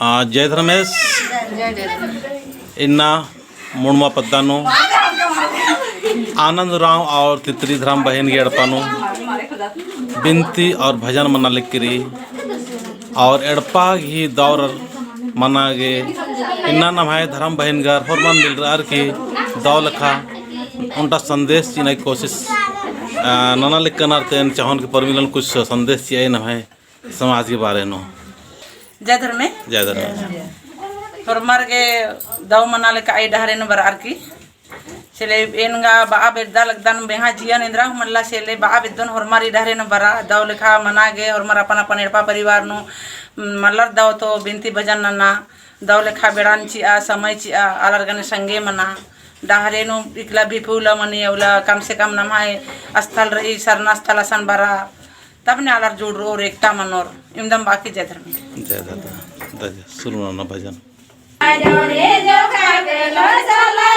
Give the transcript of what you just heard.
जय धर्मेश इन्ना मुणमा पद्दानु आनंद राव और तितरी धर्म बहन गेड़पानु बिनती और भजन मना लिखरी और एड़पा ही दौर मनागे इन्ना नमाय धर्म बहन गार फरमान मिल रहा की दौ लखा उनका संदेश चीना की कोशिश नाना लिख करते चाहन के परमिलन कुछ संदेश चाहिए न है समाज के बारे में। जय धर्मेश फरमार के दौ मना लेका आई डहरे न बर आरकी चले एनगा बा बेदा लगदान बेहा जियन इंद्रा मल्ला चले बा बेदन हरमारी डहरे न बरा दौ लेखा मना गे हरमार अपन अपन एड़पा परिवार नु मल्लर दौ तो बिनती भजन नना दौ लेखा बेड़ान चिया समय चिया अलर गने संगे मना डहरे नु इकला बिफुला मनी औला कम से कम नमाय स्थल रही सरना स्थल असन बरा तब ने अलर जोड़ रो एकता मनोर इमदम बाकी जय धर्मेश जय दादा सुनो ना भजन। जोड़े जो खाके लो चला